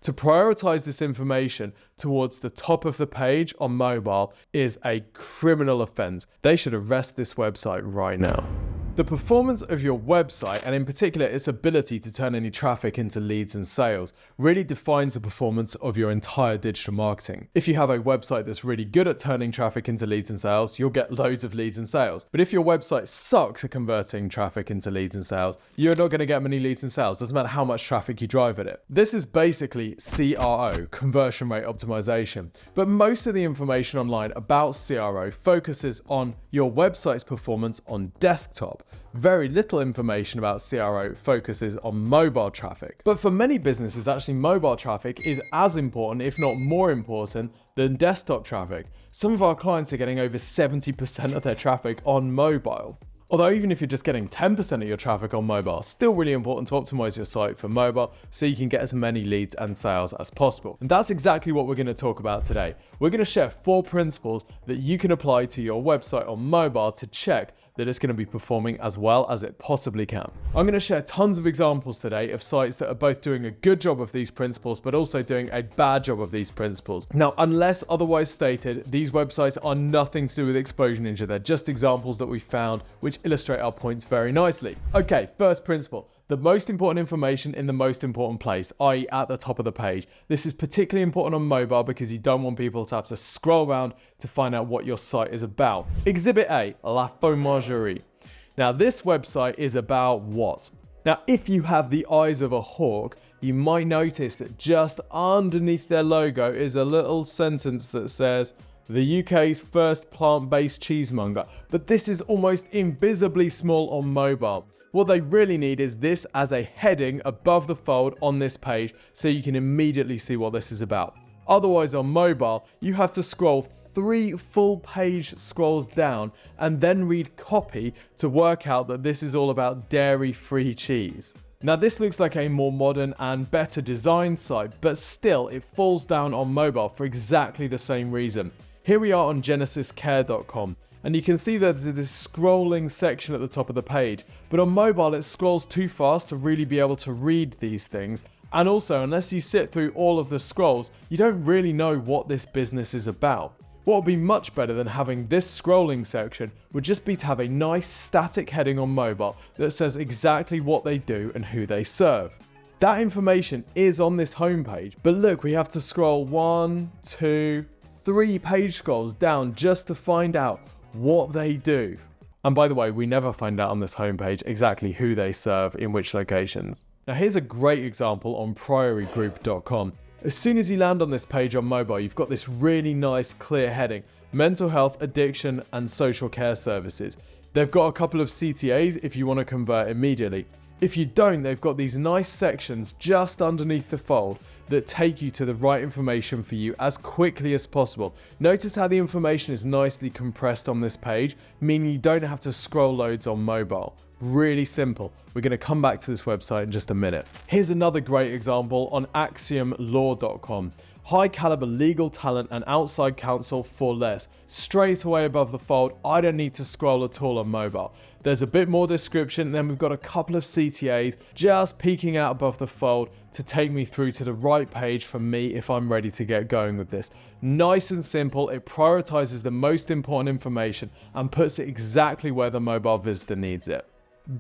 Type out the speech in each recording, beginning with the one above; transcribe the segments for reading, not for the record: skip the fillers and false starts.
To prioritize this information towards the top of the page on mobile is a criminal offense. They should arrest this website right now. The performance of your website, and in particular its ability to turn any traffic into leads and sales, really defines the performance of your entire digital marketing. If you have a website that's really good at turning traffic into leads and sales, you'll get loads of leads and sales. But if your website sucks at converting traffic into leads and sales, you're not going to get many leads and sales. Doesn't matter how much traffic you drive at it. This is basically CRO, conversion rate optimization. But most of the information online about CRO focuses on your website's performance on desktop. Very little information about CRO focuses on mobile traffic. But for many businesses, actually mobile traffic is as important, if not more important, than desktop traffic. Some of our clients are getting over 70% of their traffic on mobile. Although even if you're just getting 10% of your traffic on mobile, still really important to optimize your site for mobile so you can get as many leads and sales as possible. And that's exactly what we're going to talk about today. We're going to share 4 principles that you can apply to your website on mobile to check that it's going to be performing as well as it possibly can. I'm going to share tons of examples today of sites that are both doing a good job of these principles, but also doing a bad job of these principles. Now, unless otherwise stated, these websites are nothing to do with Exposure Ninja. They're just examples that we found which illustrate our points very nicely. Okay, first principle. The most important information in the most important place, i.e. at the top of the page. This is particularly important on mobile because you don't want people to have to scroll around to find out what your site is about. Exhibit A, La Fromagerie. Now this website is about what? Now if you have the eyes of a hawk, you might notice that just underneath their logo is a little sentence that says, the UK's first plant-based cheesemonger, but this is almost invisibly small on mobile. What they really need is this as a heading above the fold on this page so you can immediately see what this is about. Otherwise on mobile, you have to scroll 3 full page scrolls down and then read copy to work out that this is all about dairy-free cheese. Now this looks like a more modern and better designed site, but still it falls down on mobile for exactly the same reason. Here we are on genesiscare.com, and you can see that there's this scrolling section at the top of the page, but on mobile it scrolls too fast to really be able to read these things, and also unless you sit through all of the scrolls, you don't really know what this business is about. What would be much better than having this scrolling section would just be to have a nice static heading on mobile that says exactly what they do and who they serve. That information is on this homepage, but look, we have to scroll 1, 2, 3 page scrolls down just to find out what they do. And by the way, we never find out on this homepage exactly who they serve in which locations. Now here's a great example on priorygroup.com. As soon as you land on this page on mobile, you've got this really nice clear heading, mental health, addiction and social care services. They've got a couple of CTAs if you want to convert immediately. If you don't, they've got these nice sections just underneath the fold that take you to the right information for you as quickly as possible. Notice how the information is nicely compressed on this page, meaning you don't have to scroll loads on mobile. Really simple. We're going to come back to this website in just a minute. Here's another great example on axiomlaw.com. High caliber legal talent and outside counsel for less. Straight away above the fold, I don't need to scroll at all on mobile. There's a bit more description, and then we've got a couple of CTAs just peeking out above the fold to take me through to the right page for me if I'm ready to get going with this. Nice and simple, it prioritizes the most important information and puts it exactly where the mobile visitor needs it.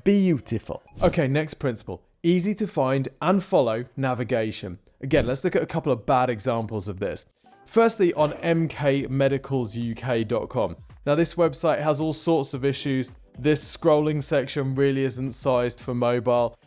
Beautiful. Okay, next principle. Easy to find and follow navigation. Again, let's look at a couple of bad examples of this. Firstly, on mkmedicalsuk.com. Now this website has all sorts of issues. This scrolling section really isn't sized for mobile.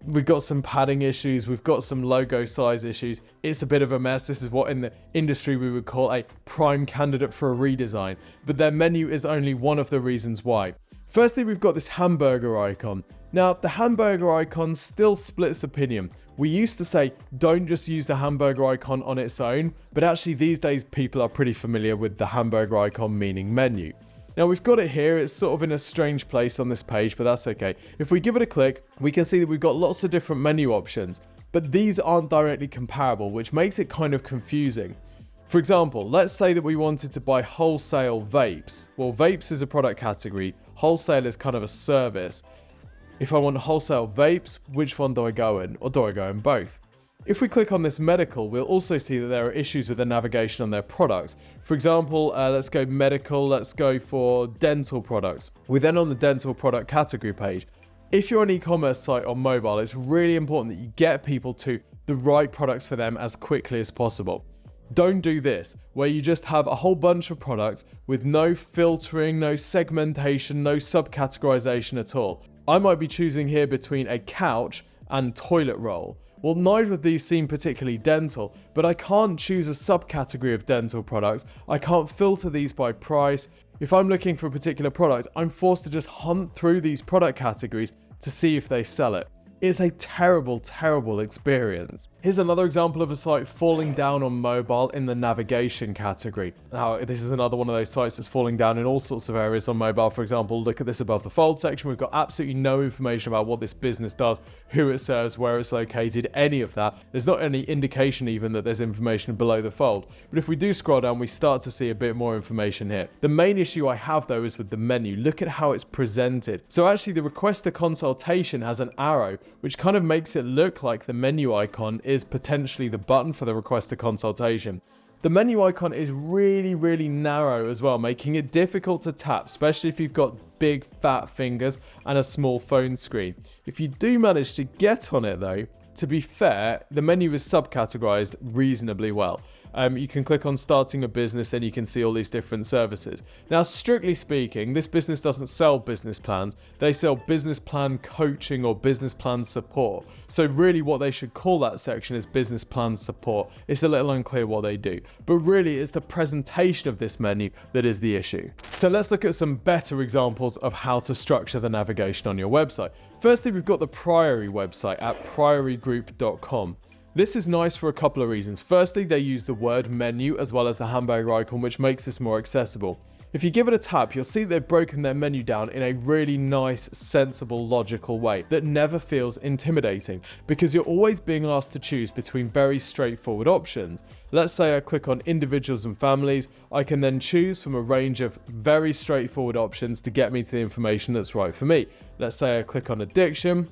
We've got some padding issues. We've got some logo size issues. It's a bit of a mess. This is what in the industry we would call a prime candidate for a redesign. But their menu is only one of the reasons why. Firstly, we've got this hamburger icon. Now, the hamburger icon still splits opinion. We used to say, don't just use the hamburger icon on its own, but actually these days people are pretty familiar with the hamburger icon meaning menu. Now we've got it here, it's sort of in a strange place on this page, but that's okay. If we give it a click, we can see that we've got lots of different menu options, but these aren't directly comparable, which makes it kind of confusing. For example, let's say that we wanted to buy wholesale vapes. Well, vapes is a product category, wholesale is kind of a service. If I want wholesale vapes, which one do I go in? Or do I go in both? If we click on this medical, we'll also see that there are issues with the navigation on their products. For example, let's go medical, let's go for dental products. We're then on the dental product category page. If you're an e-commerce site on mobile, it's really important that you get people to the right products for them as quickly as possible. Don't do this, where you just have a whole bunch of products with no filtering, no segmentation, no subcategorization at all. I might be choosing here between a couch and toilet roll. Well, neither of these seem particularly dental, but I can't choose a subcategory of dental products. I can't filter these by price. If I'm looking for a particular product, I'm forced to just hunt through these product categories to see if they sell it. It's a terrible, terrible experience. Here's another example of a site falling down on mobile in the navigation category. Now, this is another one of those sites that's falling down in all sorts of areas on mobile. For example, look at this above the fold section. We've got absolutely no information about what this business does, who it serves, where it's located, any of that. There's not any indication even that there's information below the fold. But if we do scroll down, we start to see a bit more information here. The main issue I have though is with the menu. Look at how it's presented. So actually the request a consultation has an arrow, which kind of makes it look like the menu icon is potentially the button for the request a consultation. The menu icon is really, really narrow as well, making it difficult to tap, especially if you've got big fat fingers and a small phone screen. If you do manage to get on it though, to be fair, the menu is subcategorized reasonably well. You can click on starting a business and you can see all these different services. Now, strictly speaking, this business doesn't sell business plans. They sell business plan coaching or business plan support. So really what they should call that section is business plan support. It's a little unclear what they do, but really it's the presentation of this menu that is the issue. So let's look at some better examples of how to structure the navigation on your website. Firstly, we've got the Priory website at priorygroup.com. This is nice for a couple of reasons. Firstly, they use the word menu as well as the hamburger icon, which makes this more accessible. If you give it a tap, you'll see they've broken their menu down in a really nice, sensible, logical way that never feels intimidating because you're always being asked to choose between very straightforward options. Let's say I click on individuals and families. I can then choose from a range of very straightforward options to get me to the information that's right for me. Let's say I click on addiction.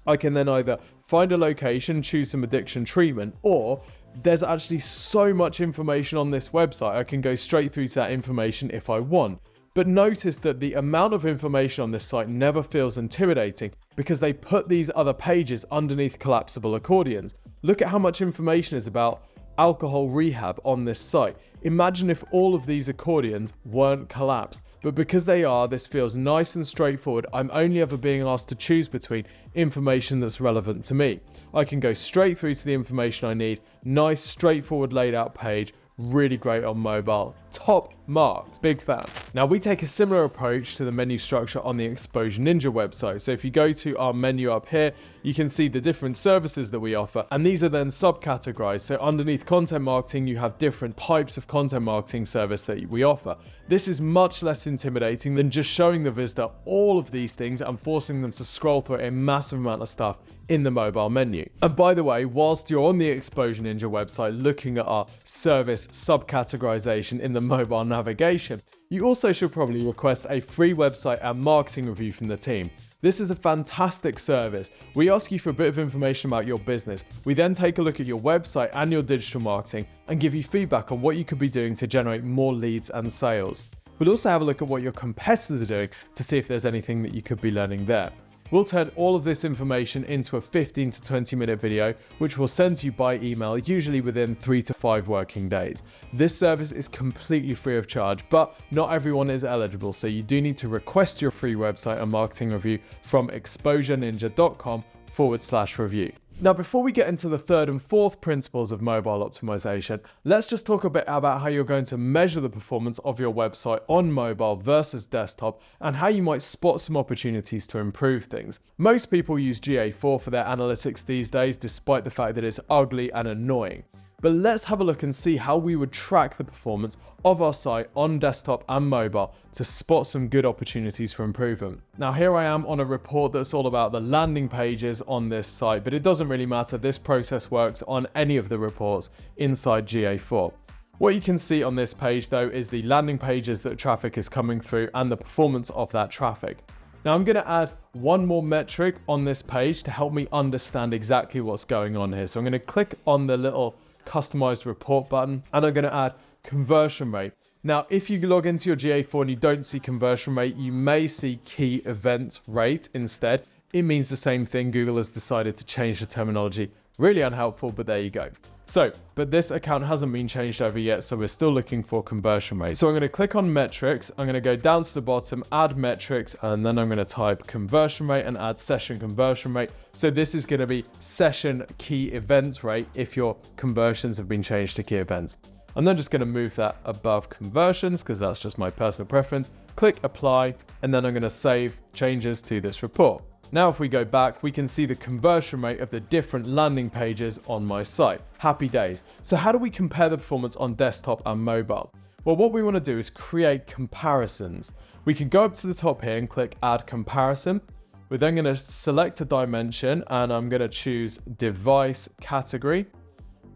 I can then either find a location, choose some addiction treatment, or there's actually so much information on this website, I can go straight through to that information if I want. But notice that the amount of information on this site never feels intimidating because they put these other pages underneath collapsible accordions. Look at how much information is about alcohol rehab on this site. Imagine if all of these accordions weren't collapsed, but because they are, this feels nice and straightforward. I'm only ever being asked to choose between information that's relevant to me. I can go straight through to the information I need. Nice, straightforward laid out page. Really great on mobile. Top marks. Big fan. Now we take a similar approach to the menu structure on the Exposure Ninja website. So if you go to our menu up here, you can see the different services that we offer, and these are then subcategorized. So underneath content marketing, you have different types of content marketing service that we offer. This is much less intimidating than just showing the visitor all of these things and forcing them to scroll through a massive amount of stuff in the mobile menu. And by the way, whilst you're on the Exposure Ninja website looking at our service subcategorization in the mobile navigation, you also should probably request a free website and marketing review from the team. This is a fantastic service. We ask you for a bit of information about your business. We then take a look at your website and your digital marketing and give you feedback on what you could be doing to generate more leads and sales. We'll also have a look at what your competitors are doing to see if there's anything that you could be learning there. We'll turn all of this information into a 15 to 20 minute video, which we'll send to you by email, usually within 3 to 5 working days. This service is completely free of charge, but not everyone is eligible, so you do need to request your free website and marketing review from exposureninja.com/review. Now, before we get into the third and fourth principles of mobile optimization, let's just talk a bit about how you're going to measure the performance of your website on mobile versus desktop and how you might spot some opportunities to improve things. Most people use GA4 for their analytics these days, despite the fact that it's ugly and annoying. But let's have a look and see how we would track the performance of our site on desktop and mobile to spot some good opportunities for improvement. Now here I am on a report that's all about the landing pages on this site, but it doesn't really matter. This process works on any of the reports inside GA4. What you can see on this page though is the landing pages that traffic is coming through and the performance of that traffic. Now I'm going to add one more metric on this page to help me understand exactly what's going on here. So I'm going to click on the little customized report button and I'm going to add conversion rate. Now, if you log into your GA4 and you don't see conversion rate, you may see key event rate instead. It means the same thing. Google has decided to change the terminology. Really unhelpful, but there you go. So, but this account hasn't been changed over yet, so we're still looking for conversion rate. So I'm going to click on metrics. I'm going to go down to the bottom, add metrics, and then I'm going to type conversion rate and add session conversion rate. So this is going to be session key event rate if your conversions have been changed to key events. I'm then just going to move that above conversions because that's just my personal preference. Click apply, and then I'm going to save changes to this report. Now, if we go back, we can see the conversion rate of the different landing pages on my site. Happy days. So how do we compare the performance on desktop and mobile? Well, what we want to do is create comparisons. We can go up to the top here and click add comparison. We're then going to select a dimension and I'm going to choose device category.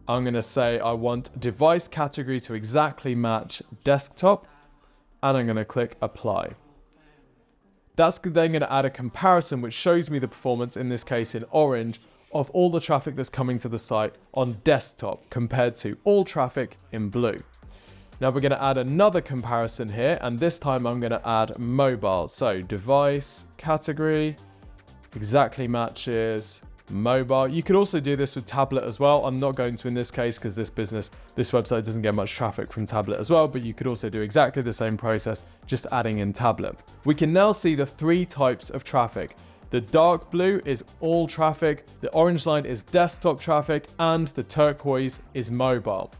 I'm going to say I want device category to exactly match desktop, and I'm going to click apply. That's then going to add a comparison which shows me the performance, in this case in orange, of all the traffic that's coming to the site on desktop compared to all traffic in blue. Now we're going to add another comparison here, and this time I'm going to add mobile. So device category exactly matches mobile. You could also do this with tablet as well. I'm not going to in this case because this website doesn't get much traffic from tablet as well, but you could also do exactly the same process, just adding in tablet. We can now see the three types of traffic. The dark blue is all traffic, the orange line is desktop traffic, and the turquoise is mobile.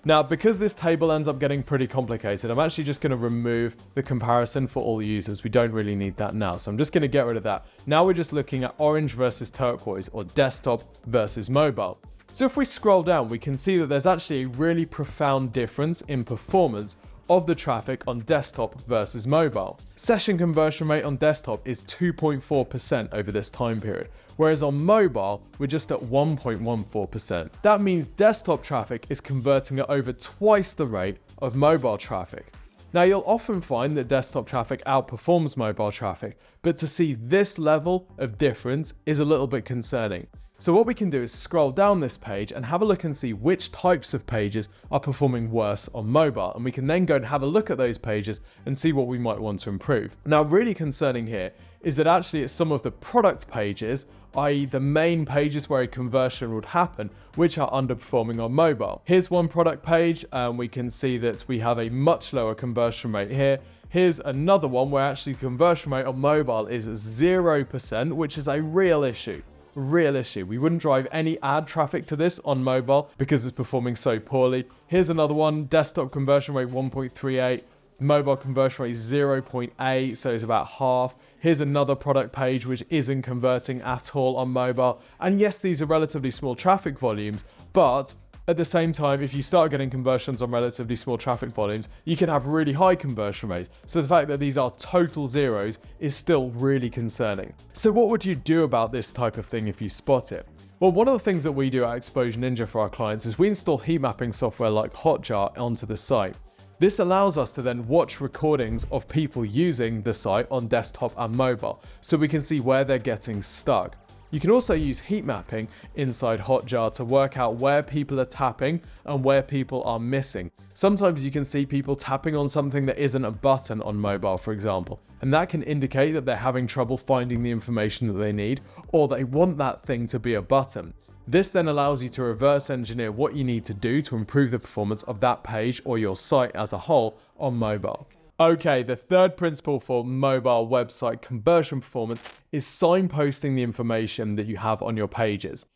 Now, because this table ends up getting pretty complicated, I'm actually just going to remove the comparison for all users. We don't really need that now, so I'm just going to get rid of that. Now we're just looking at orange versus turquoise, or desktop versus mobile. So if we scroll down, we can see that there's actually a really profound difference in performance of the traffic on desktop versus mobile. Session conversion rate on desktop is 2.4% over this time period, whereas on mobile, we're just at 1.14%. That means desktop traffic is converting at over twice the rate of mobile traffic. Now, you'll often find that desktop traffic outperforms mobile traffic, but to see this level of difference is a little bit concerning. So what we can do is scroll down this page and have a look and see which types of pages are performing worse on mobile. And we can then go and have a look at those pages and see what we might want to improve. Now, really concerning here is that actually it's some of the product pages, i.e. the main pages where a conversion would happen, which are underperforming on mobile. Here's one product page, and we can see that we have a much lower conversion rate here. Here's another one where actually the conversion rate on mobile is 0%, which is a real issue. We wouldn't drive any ad traffic to this on mobile because it's performing so poorly. Here's another one, desktop conversion rate 1.38, mobile conversion rate 0.8, so it's about half. Here's another product page which isn't converting at all on mobile. And yes, these are relatively small traffic volumes, but at the same time, if you start getting conversions on relatively small traffic volumes, you can have really high conversion rates. So the fact that these are total zeros is still really concerning. So what would you do about this type of thing if you spot it? Well, one of the things that we do at Exposure Ninja for our clients is we install heat mapping software like Hotjar onto the site. This allows us to then watch recordings of people using the site on desktop and mobile, so we can see where they're getting stuck. You can also use heat mapping inside Hotjar to work out where people are tapping and where people are missing. Sometimes you can see people tapping on something that isn't a button on mobile, for example, and that can indicate that they're having trouble finding the information that they need, or they want that thing to be a button. This then allows you to reverse engineer what you need to do to improve the performance of that page or your site as a whole on mobile. Okay, the third principle for mobile website conversion performance is signposting the information that you have on your pages.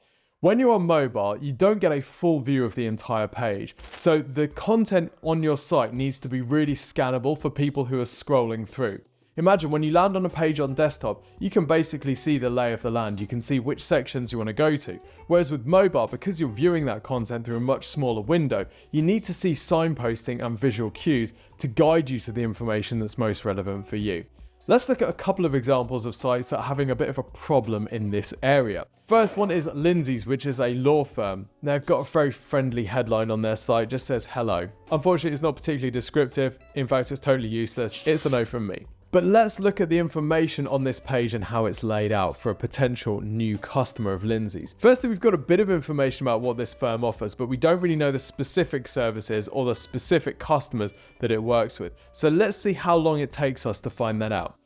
When you're on mobile, you don't get a full view of the entire page. So the content on your site needs to be really scannable for people who are scrolling through. Imagine when you land on a page on desktop, you can basically see the lay of the land. You can see which sections you want to go to. Whereas with mobile, because you're viewing that content through a much smaller window, you need to see signposting and visual cues to guide you to the information that's most relevant for you. Let's look at a couple of examples of sites that are having a bit of a problem in this area. First one is Lindsay's, which is a law firm. Now, they've got a very friendly headline on their site, just says hello. Unfortunately, it's not particularly descriptive. In fact, it's totally useless. It's a no from me. But let's look at the information on this page and how it's laid out for a potential new customer of Lindsay's. Firstly, we've got a bit of information about what this firm offers, but we don't really know the specific services or the specific customers that it works with. So let's see how long it takes us to find that out.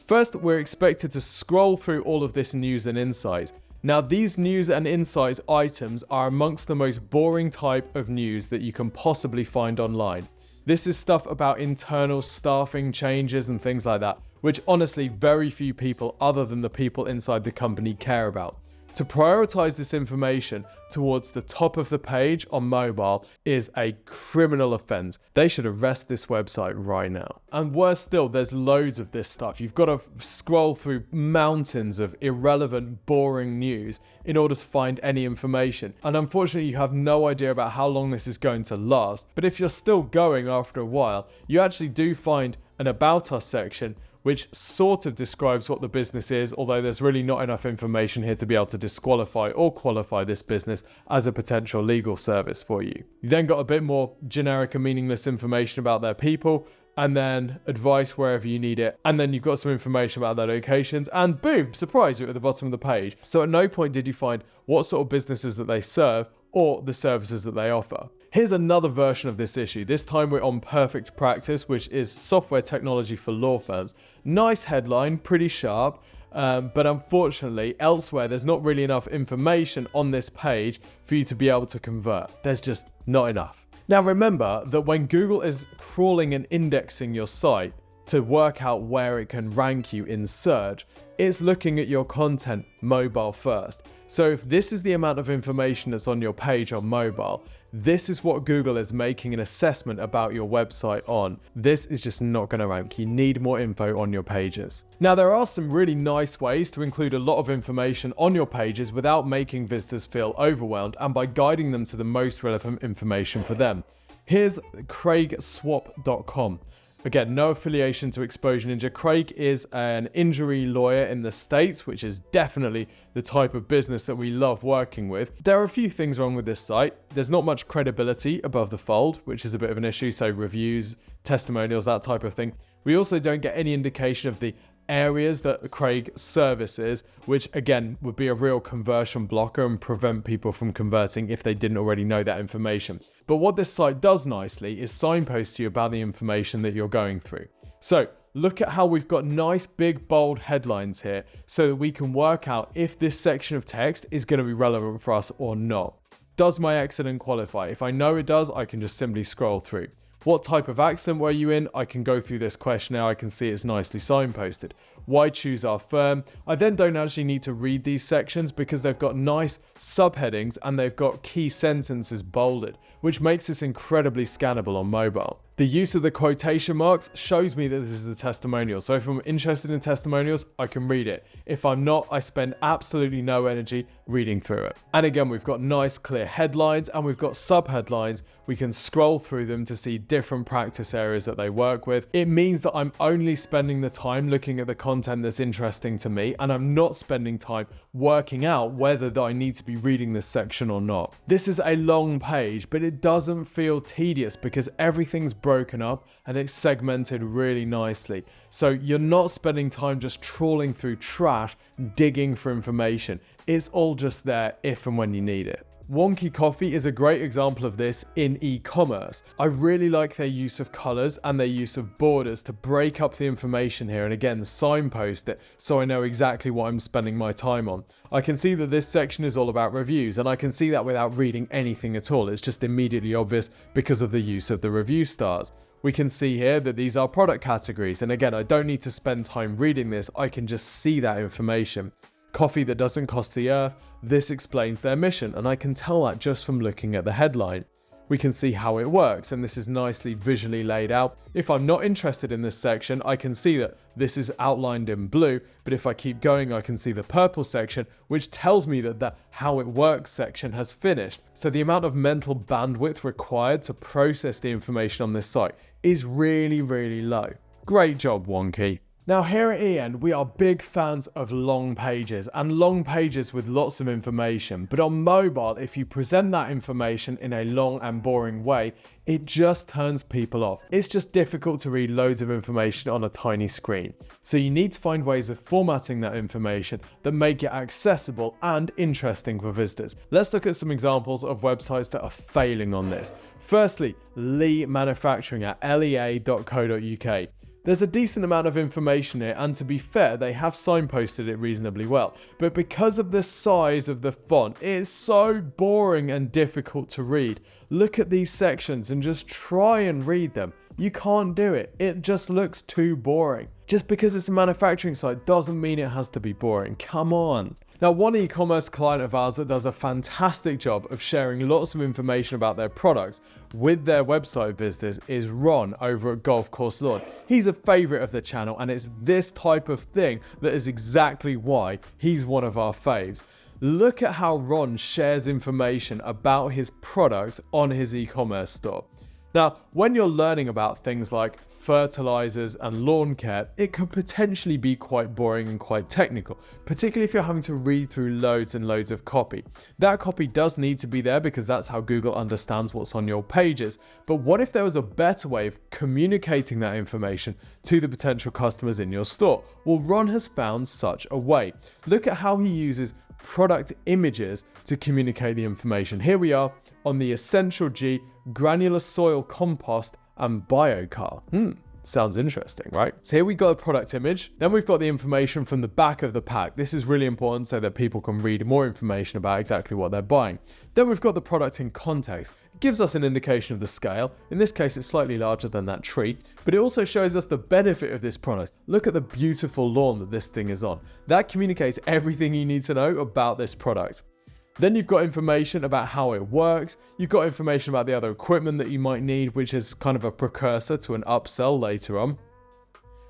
First, we're expected to scroll through all of this news and insights. Now, these news and insights items are amongst the most boring type of news that you can possibly find online. This is stuff about internal staffing changes and things like that, which honestly very few people other than the people inside the company care about. To prioritize this information towards the top of the page on mobile is a criminal offense. They should arrest this website right now. And worse still, there's loads of this stuff. You've got to scroll through mountains of irrelevant, boring news in order to find any information. And unfortunately, you have no idea about how long this is going to last. But if you're still going after a while, you actually do find an About Us section which sort of describes what the business is, although there's really not enough information here to be able to disqualify or qualify this business as a potential legal service for you. You then got a bit more generic and meaningless information about their people, and then advice wherever you need it. And then you've got some information about their locations, and boom, surprise, you're at the bottom of the page. So at no point did you find what sort of businesses that they serve or the services that they offer. Here's another version of this issue. This time we're on Perfect Practice, which is software technology for law firms. Nice headline, pretty sharp, but unfortunately elsewhere there's not really enough information on this page for you to be able to convert. There's just not enough. Now remember that when Google is crawling and indexing your site to work out where it can rank you in search, it's looking at your content mobile first. So if this is the amount of information that's on your page on mobile, this is what Google is making an assessment about your website on. This is just not going to rank. You need more info on your pages. Now, there are some really nice ways to include a lot of information on your pages without making visitors feel overwhelmed and by guiding them to the most relevant information for them. Here's CraigSwap.com. Again, no affiliation to Exposure Ninja. Craig is an injury lawyer in the States, which is definitely the type of business that we love working with. There are a few things wrong with this site. There's not much credibility above the fold, which is a bit of an issue. So reviews, testimonials, that type of thing. We also don't get any indication of the areas that Craig services, which again would be a real conversion blocker and prevent people from converting if they didn't already know that information. But what this site does nicely is signpost you about the information that you're going through. So look at how we've got nice big bold headlines here so that we can work out if this section of text is going to be relevant for us or not. Does my accident qualify? If I know it does, I can just simply scroll through. What type of accident were you in? I can go through this questionnaire. I can see it's nicely signposted. Why choose our firm? I then don't actually need to read these sections because they've got nice subheadings and they've got key sentences bolded, which makes this incredibly scannable on mobile. The use of the quotation marks shows me that this is a testimonial. So if I'm interested in testimonials, I can read it. If I'm not, I spend absolutely no energy reading through it. And again, we've got nice clear headlines and we've got subheadlines. We can scroll through them to see different practice areas that they work with. It means that I'm only spending the time looking at the content that's interesting to me, and I'm not spending time working out whether I need to be reading this section or not. This is a long page, but it doesn't feel tedious because everything's broken up and it's segmented really nicely. So you're not spending time just trawling through trash, digging for information. It's all just there if and when you need it. Wonky Coffee is a great example of this in e-commerce. I really like their use of colors and their use of borders to break up the information here and again signpost it so I know exactly what I'm spending my time on. I can see that this section is all about reviews and I can see that without reading anything at all. It's just immediately obvious because of the use of the review stars. We can see here that these are product categories, and again, I don't need to spend time reading this, I can just see that information. Coffee that doesn't cost the earth, this explains their mission, and I can tell that just from looking at the headline. We can see how it works, and this is nicely visually laid out. If I'm not interested in this section, I can see that this is outlined in blue, but if I keep going, I can see the purple section, which tells me that the how it works section has finished. So the amount of mental bandwidth required to process the information on this site is really, really low. Great job, Wonky. Now here at EN, we are big fans of long pages and long pages with lots of information. But on mobile, if you present that information in a long and boring way, it just turns people off. It's just difficult to read loads of information on a tiny screen. So you need to find ways of formatting that information that make it accessible and interesting for visitors. Let's look at some examples of websites that are failing on this. Firstly, Lee Manufacturing at lea.co.uk. There's a decent amount of information here, and to be fair, they have signposted it reasonably well. But because of the size of the font, it is so boring and difficult to read. Look at these sections and just try and read them. You can't do it. It just looks too boring. Just because it's a manufacturing site doesn't mean it has to be boring. Come on. Now, one e-commerce client of ours that does a fantastic job of sharing lots of information about their products with their website visitors is Ron over at Golf Course Lawn. He's a favorite of the channel, and it's this type of thing that is exactly why he's one of our faves. Look at how Ron shares information about his products on his e-commerce store. Now, when you're learning about things like fertilizers and lawn care, it could potentially be quite boring and quite technical, particularly if you're having to read through loads and loads of copy. That copy does need to be there because that's how Google understands what's on your pages. But what if there was a better way of communicating that information to the potential customers in your store? Well, Ron has found such a way. Look at how he uses product images to communicate the information. Here we are on the Essential G granular soil compost and biocar. Sounds interesting, right? So here we got a product image. Then we've got the information from the back of the pack. This is really important so that people can read more information about exactly what they're buying. Then we've got the product in context. It gives us an indication of the scale. In this case, it's slightly larger than that tree, but it also shows us the benefit of this product. Look at the beautiful lawn that this thing is on. That communicates everything you need to know about this product. Then you've got information about how it works. You've got information about the other equipment that you might need, which is kind of a precursor to an upsell later on.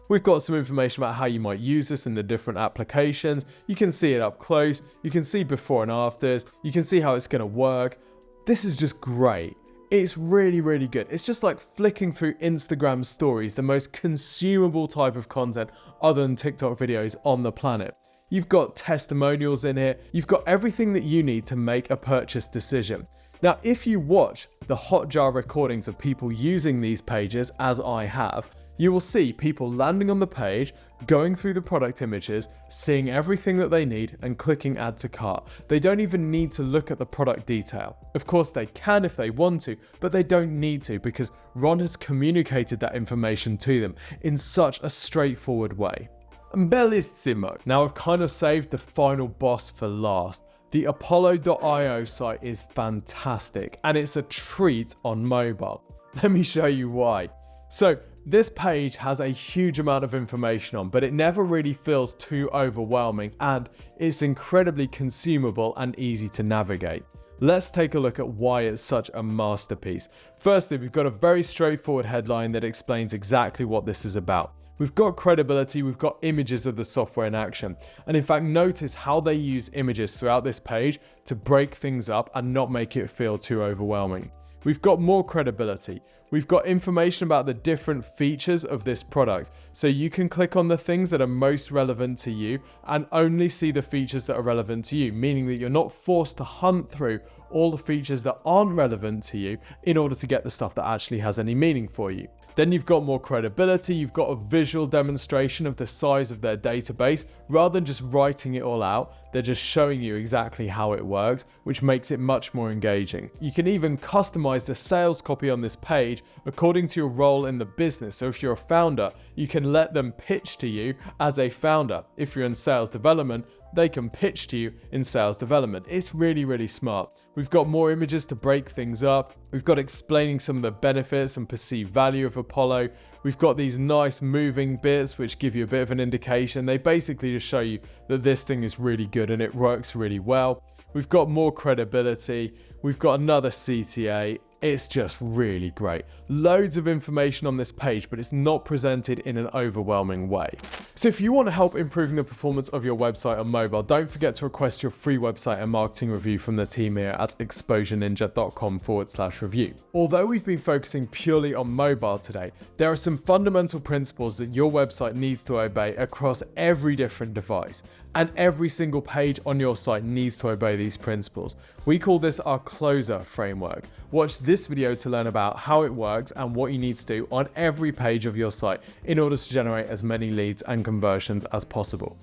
We've got some information about how you might use this in the different applications. You can see it up close. You can see before and afters. You can see how it's going to work. This is just great. It's really, really good. It's just like flicking through Instagram stories, the most consumable type of content other than TikTok videos on the planet. You've got testimonials in here. You've got everything that you need to make a purchase decision. Now, if you watch the Hotjar recordings of people using these pages, as I have, you will see people landing on the page, going through the product images, seeing everything that they need, and clicking add to cart. They don't even need to look at the product detail. Of course, they can if they want to, but they don't need to because Ron has communicated that information to them in such a straightforward way. Bellissimo. Now I've kind of saved the final boss for last. The Apollo.io site is fantastic and it's a treat on mobile. Let me show you why. So this page has a huge amount of information on, but it never really feels too overwhelming and it's incredibly consumable and easy to navigate. Let's take a look at why it's such a masterpiece. Firstly, we've got a very straightforward headline that explains exactly what this is about. We've got credibility, we've got images of the software in action. And in fact, notice how they use images throughout this page to break things up and not make it feel too overwhelming. We've got more credibility. We've got information about the different features of this product. So you can click on the things that are most relevant to you and only see the features that are relevant to you, meaning that you're not forced to hunt through all the features that aren't relevant to you in order to get the stuff that actually has any meaning for you. Then you've got more credibility, you've got a visual demonstration of the size of their database. Rather than just writing it all out, they're just showing you exactly how it works, which makes it much more engaging. You can even customize the sales copy on this page according to your role in the business. So if you're a founder, you can let them pitch to you as a founder. If you're in sales development, they can pitch to you in sales development. It's really, really smart. We've got more images to break things up. We've got explaining some of the benefits and perceived value of Apollo. We've got these nice moving bits which give you a bit of an indication. They basically just show you that this thing is really good and it works really well. We've got more credibility. We've got another CTA. It's just really great. Loads of information on this page, but it's not presented in an overwhelming way. So if you want to help improving the performance of your website on mobile, don't forget to request your free website and marketing review from the team here at exposureninja.com/review. Although we've been focusing purely on mobile today, there are some fundamental principles that your website needs to obey across every different device. And every single page on your site needs to obey these principles. We call this our closer framework. Watch this video to learn about how it works and what you need to do on every page of your site in order to generate as many leads and conversions as possible.